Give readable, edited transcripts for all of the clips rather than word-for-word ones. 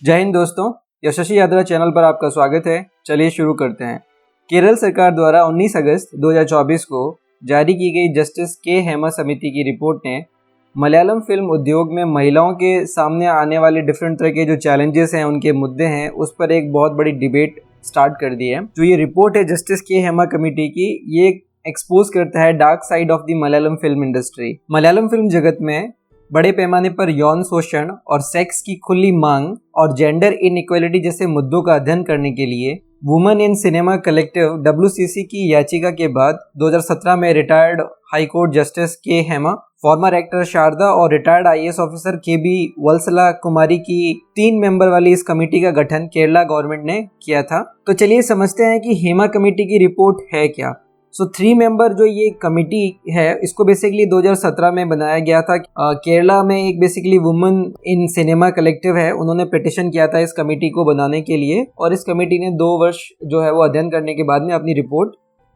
जय हिंद दोस्तों, यशस्वी यात्रा चैनल पर आपका स्वागत है। चलिए शुरू करते हैं। केरल सरकार द्वारा 19 अगस्त 2024 को जारी की गई जस्टिस के हेमा समिति की रिपोर्ट ने मलयालम फिल्म उद्योग में महिलाओं के सामने आने वाले डिफरेंट तरह के जो चैलेंजेस हैं, उनके मुद्दे हैं, उस पर एक बहुत बड़ी डिबेट स्टार्ट कर दी है। जो ये रिपोर्ट है जस्टिस के हेमा कमेटी की, ये एक्सपोज करता है dark side of the Malayalam film industry. Malayalam film जगत में बड़े पैमाने पर यौन शोषण और सेक्स की खुली मांग और जेंडर इनइक्वालिटी जैसे मुद्दों का अध्ययन करने के लिए women in cinema collective WCC की याचिका के बाद 2017 में रिटायर्ड हाई कोर्ट जस्टिस के हेमा, फॉर्मर एक्टर शारदा और रिटायर्ड IAS ऑफिसर KB वत्सला कुमारी की 3 मेंबर वाली इस कमेटी का गठन केरला गवर्नमेंट ने किया था। तो चलिए समझते हैं कि हेमा कमेटी की रिपोर्ट है क्या। 3 मेंबर जो ये कमेटी है, इसको बेसिकली 2017 में बनाया गया था। केरला में एक basically women in cinema collective है, उन्होंने पिटिशन किया था इस कमेटी को बनाने के लिए, और इस कमेटी ने 2 वर्ष जो है वो अध्ययन करने के बाद में अपनी रिपोर्ट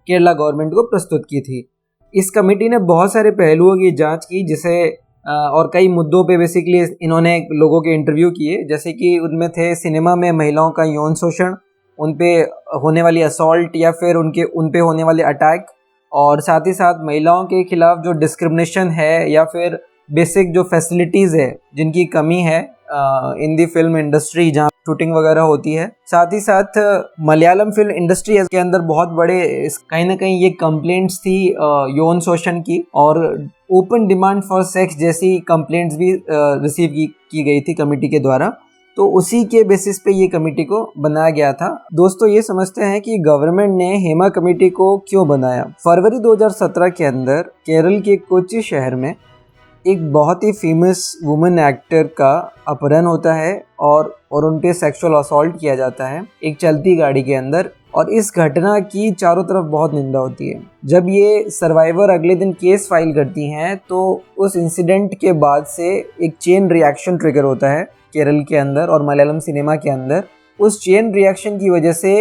केरला गवर्नमेंट को प्रस्तुत की थी। इस कमेटी ने बहुत सारे पहलुओं की जांच की, जिसे और कई मुद्दों पे बेसिकली इन्होंने लोगों के इंटरव्यू किए, जैसे कि उनमें थे सिनेमा में महिलाओं का यौन शोषण, उन पे होने वाली असॉल्ट या फिर उन पे होने वाले अटैक, और साथ ही साथ महिलाओं के खिलाफ जो डिस्क्रिमिनेशन है या फिर बेसिक जो फैसिलिटीज़ है जिनकी कमी है इन दी फिल्म इंडस्ट्री जहाँ शूटिंग वगैरह होती है। साथ ही साथ मलयालम फिल्म इंडस्ट्री के अंदर बहुत बड़े कहीं ना कहीं ये कंप्लेंट्स थी यौन शोषण की, और ओपन डिमांड फॉर सेक्स जैसी कंप्लेंट्स भी रिसीव की गई थी कमेटी के द्वारा। तो उसी के बेसिस पे ये कमेटी को बनाया गया था। दोस्तों, ये समझते हैं कि गवर्नमेंट ने हेमा कमेटी को क्यों बनाया। फरवरी 2017 के अंदर केरल के कोच्चि शहर में एक बहुत ही फेमस वुमेन एक्टर का अपहरण होता है और उन पे सेक्सुअल असॉल्ट किया जाता है एक चलती गाड़ी के अंदर, और इस घटना की चारों तरफ बहुत निंदा होती है। जब ये सर्वाइवर अगले दिन केस फाइल करती हैं, तो उस इंसिडेंट के बाद से एक चेन रिएक्शन ट्रिगर होता है केरल के अंदर और मलयालम सिनेमा के अंदर। उस चेन रिएक्शन की वजह से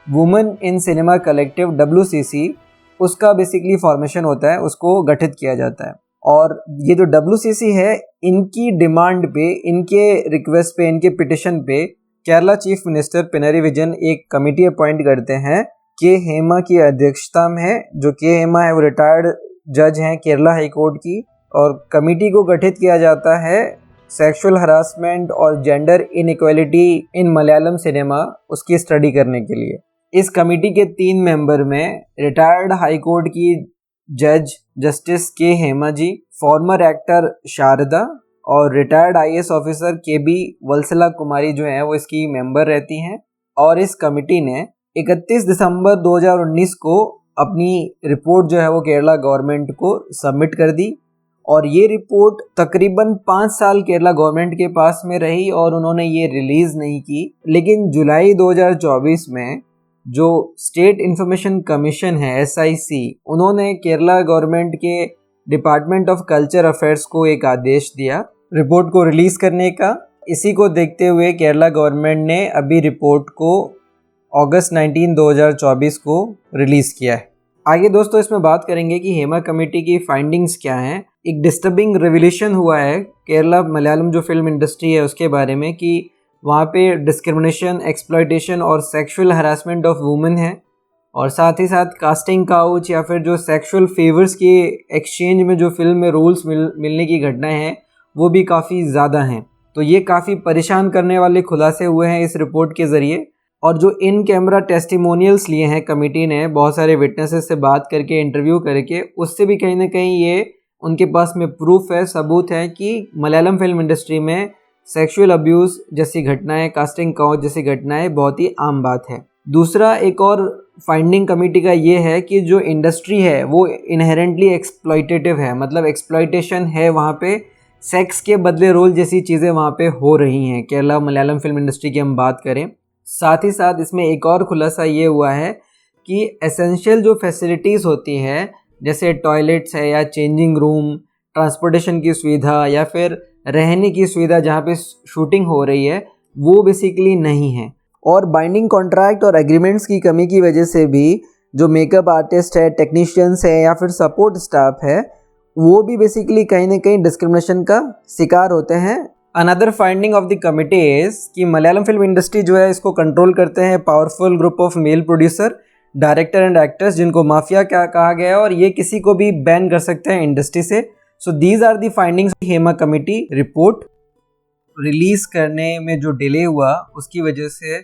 women in cinema collective WCC, उसका बेसिकली फॉर्मेशन होता है, उसको गठित किया जाता है। और ये जो WCC है, इनकी डिमांड पे, इनके रिक्वेस्ट पे, इनके पिटिशन पे केरला चीफ मिनिस्टर पिनराई विजयन एक कमेटी अपॉइंट करते हैं के हेमा की अध्यक्षता में। जो के हेमा है वो रिटायर्ड जज हैं केरला हाई कोर्ट की, और कमेटी को गठित किया जाता है सेक्सुअल हरासमेंट और gender inequality in Malayalam cinema, उसकी स्टडी करने के लिए। इस कमेटी के 3 मेंबर में रिटायर्ड हाई कोर्ट की जज जस्टिस के हेमा जी, फॉर्मर एक्टर शारदा और रिटायर्ड IAS ऑफिसर KB वत्सला कुमारी जो है वो इसकी मेंबर रहती हैं। और इस कमेटी ने 31 दिसंबर 2019 को अपनी रिपोर्ट जो है वो केरला गवर्नमेंट को सबमिट कर दी, और ये रिपोर्ट तकरीबन 5 साल केरला गवर्नमेंट के पास में रही और उन्होंने ये रिलीज़ नहीं की। लेकिन जुलाई 2024 में जो स्टेट इंफॉर्मेशन कमीशन है SIC, उन्होंने केरला गवर्नमेंट के डिपार्टमेंट ऑफ कल्चर अफेयर्स को एक आदेश दिया रिपोर्ट को रिलीज़ करने का। इसी को देखते हुए केरला गवर्नमेंट ने अभी रिपोर्ट को अगस्त 19, 2024 को रिलीज़ किया है। आगे दोस्तों इसमें बात करेंगे कि हेमा कमेटी की फाइंडिंग्स क्या हैं। एक डिस्टर्बिंग रिवलेशन हुआ है केरला मलयालम जो फिल्म इंडस्ट्री है उसके बारे में, कि वहाँ पे डिस्क्रिमिनेशन, एक्सप्लॉयटेशन और सेक्सुअल हरासमेंट ऑफ वुमेन है, और साथ ही साथ कास्टिंग काउच या फिर जो सेक्सुअल फेवर्स के एक्सचेंज में जो फिल्म में रोल्स मिलने की घटनाएं हैं वो भी काफ़ी ज़्यादा हैं। तो ये काफ़ी परेशान करने वाले खुलासे हुए हैं इस रिपोर्ट के ज़रिए। और जो इन कैमरा टेस्टिमोनियल्स लिए हैं कमेटी ने, बहुत सारे विटनेसेस से बात करके, इंटरव्यू करके, उससे भी कहीं ना कहीं ये उनके पास में प्रूफ है, सबूत है कि मलयालम फिल्म इंडस्ट्री में सेक्सुअल अब्यूज़ जैसी घटनाएं, कास्टिंग काउच जैसी घटनाएं बहुत ही आम बात है। दूसरा एक और फाइंडिंग कमेटी का ये है कि जो इंडस्ट्री है वो इनहेरेंटली एक्सप्लॉयटेटिव है, मतलब एक्सप्लॉयटेशन है वहाँ पे, सेक्स के बदले रोल जैसी चीज़ें वहाँ पे हो रही हैं केरला मलयालम फिल्म इंडस्ट्री की हम बात करें। साथ ही साथ इसमें एक और खुलासा ये हुआ है कि एसेंशियल जो फैसिलिटीज़ होती हैं, जैसे टॉयलेट्स है या चेंजिंग रूम, ट्रांसपोर्टेशन की सुविधा या फिर रहने की सुविधा जहाँ पे शूटिंग हो रही है, वो बेसिकली नहीं है। और बाइंडिंग कॉन्ट्रैक्ट और एग्रीमेंट्स की कमी की वजह से भी जो मेकअप आर्टिस्ट है, टेक्नीशियंस है या फिर सपोर्ट स्टाफ है, वो भी बेसिकली कहीं ना कहीं डिस्क्रिमिनेशन का शिकार होते हैं another finding of the committee is कि मलयालम फिल्म इंडस्ट्री जो है इसको कंट्रोल करते हैं powerful group of male producer, director and actors, जिनको माफिया क्या कहा गया है, और ये किसी को भी बैन कर सकते हैं इंडस्ट्री से। So these are the findings Hema committee report. Release करने में जो डिले हुआ उसकी वजह से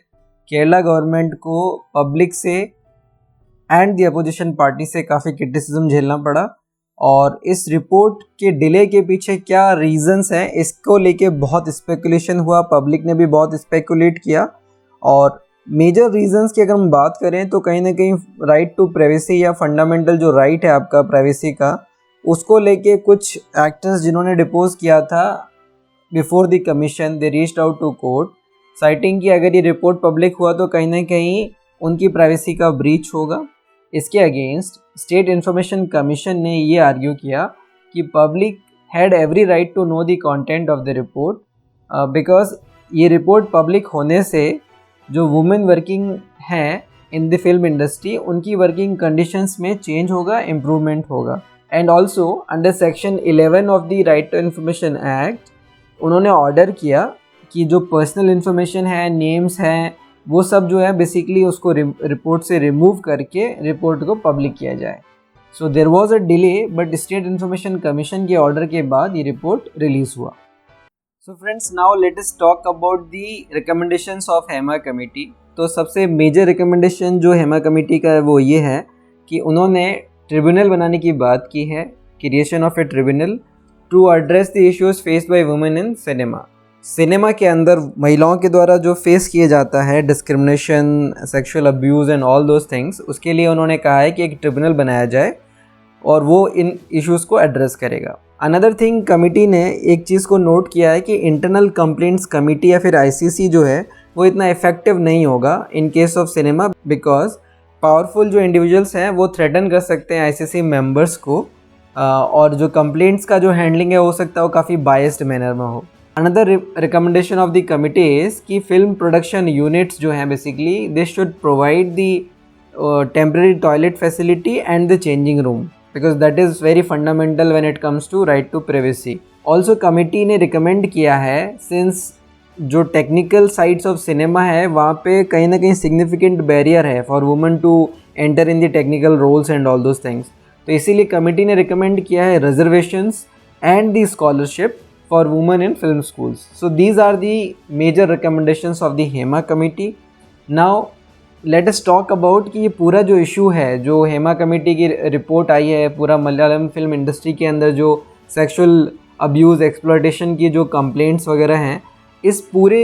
केरला गवर्नमेंट को पब्लिक से एंड द अपोजिशन पार्टी से काफ़ी क्रिटिसिज्म झेलना पड़ा, और इस रिपोर्ट के डिले के पीछे क्या रीजंस हैं इसको लेके बहुत स्पेकुलेशन हुआ, पब्लिक ने भी बहुत स्पेकुलेट किया। और मेजर रीजंस की अगर हम बात करें तो कहीं ना कहीं राइट टू प्राइवेसी या फंडामेंटल जो राइट है आपका प्राइवेसी का, उसको लेके कुछ एक्टर्स जिन्होंने डिपोज किया था before the commission, they reached out to court citing कि अगर ये रिपोर्ट पब्लिक हुआ तो कहीं ना कहीं उनकी प्राइवेसी का ब्रीच होगा। इसके अगेंस्ट स्टेट इंफॉर्मेशन कमीशन ने ये आर्ग्यू किया कि public had every right to know the content of the report, because ये रिपोर्ट पब्लिक होने से जो वुमेन वर्किंग हैं इन द फिल्म इंडस्ट्री उनकी वर्किंग कंडीशंस में चेंज होगा, इम्प्रूवमेंट होगा। And also under section 11 of the right to information act उन्होंने ऑर्डर किया कि जो पर्सनल इन्फॉर्मेशन है, नेम्स हैं, वो सब जो है बेसिकली उसको रिपोर्ट से रिमूव करके रिपोर्ट को पब्लिक किया जाए। So there was a delay, but state information commission के ऑर्डर के बाद ये रिपोर्ट रिलीज हुआ। So friends, now let us talk about the recommendations of Hema committee. तो सबसे मेजर रिकमेंडेशन जो हेमा कमेटी का है वो ये है कि उन्होंने ट्रिब्यूनल बनाने की बात की है, creation of a tribunal to address the issues faced by women in cinema. Cinema के अंदर महिलाओं के द्वारा जो फेस किया जाता है discrimination, sexual abuse and all those things, उसके लिए उन्होंने कहा है कि एक ट्रिब्यूनल बनाया जाए और वो इन इश्यूज़ को एड्रेस करेगा। अनदर थिंग, कमिटी ने एक चीज़ को नोट किया है कि इंटरनल कंप्लेंट्स कमिटी या फिर आईसीसी जो है वो इतना इफेक्टिव नहीं होगा in case of cinema, because powerful जो इंडिविजुअल्स हैं वो थ्रेटन कर सकते हैं आईसीसी मेंबर्स को, और जो कंप्लेंट्स का जो हैंडलिंग है हो सकता है वो काफ़ी बायस्ड मैनर में हो। Another recommendation of the committee is कि फिल्म प्रोडक्शन यूनिट्स जो हैं basically they should provide the temporary toilet facility and the changing room, because that is very fundamental when it comes to right to privacy. Also committee ने recommend किया है, since जो technical sides of cinema है वहाँ पे कहीं ना कहीं सिग्निफिकेंट बैरियर है for women to enter in the technical roles and all those things, तो इसीलिए कमिटी ने रिकमेंड किया है reservations and the scholarship for women in film schools. So these are the major recommendations of the Hema committee. Now let us talk about कि ये पूरा जो issue है, जो हेमा कमेटी की रिपोर्ट आई है, पूरा मलयालम फिल्म इंडस्ट्री के अंदर जो सेक्सुअल अब्यूज़, एक्सप्लॉयटेशन की जो कंप्लेंट्स वगैरह हैं, इस पूरे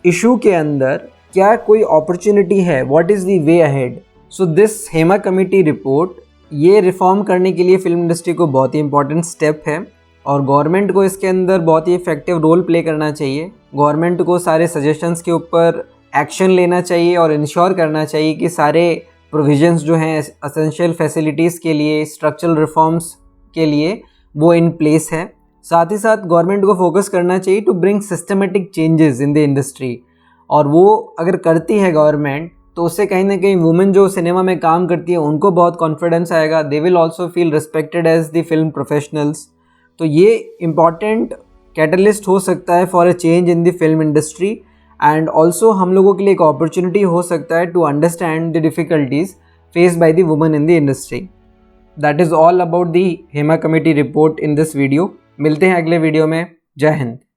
इशू के अंदर क्या कोई अपॉर्चुनिटी है, what is the way ahead. So this Hema committee report ये रिफॉर्म करने के लिए फिल्म इंडस्ट्री को बहुत ही इंपॉर्टेंट स्टेप है, और गवर्नमेंट को इसके अंदर बहुत ही इफेक्टिव रोल प्ले करना चाहिए। गवर्नमेंट को सारे सजेशंस के ऊपर एक्शन लेना चाहिए और इंश्योर करना चाहिए कि सारे प्रोविजंस जो हैं एसेंशियल फैसिलिटीज़ के लिए, स्ट्रक्चरल रिफॉर्म्स के लिए, वो इन प्लेस है। साथ ही साथ गवर्नमेंट को फोकस करना चाहिए to bring systematic changes in the industry, और वो अगर करती है गवर्नमेंट तो उससे कहीं ना कहीं वुमेन जो सिनेमा में काम करती है उनको बहुत कॉन्फिडेंस आएगा, they will also feel respected as the film professionals. तो ये इम्पॉर्टेंट कैटलिस्ट हो सकता है for a change in the film industry, and also हम लोगों के लिए एक अपॉर्चुनिटी हो सकता है to understand the difficulties faced by the women in the industry. That is all about the Hema committee report in this video. मिलते हैं अगले वीडियो में। जय हिंद।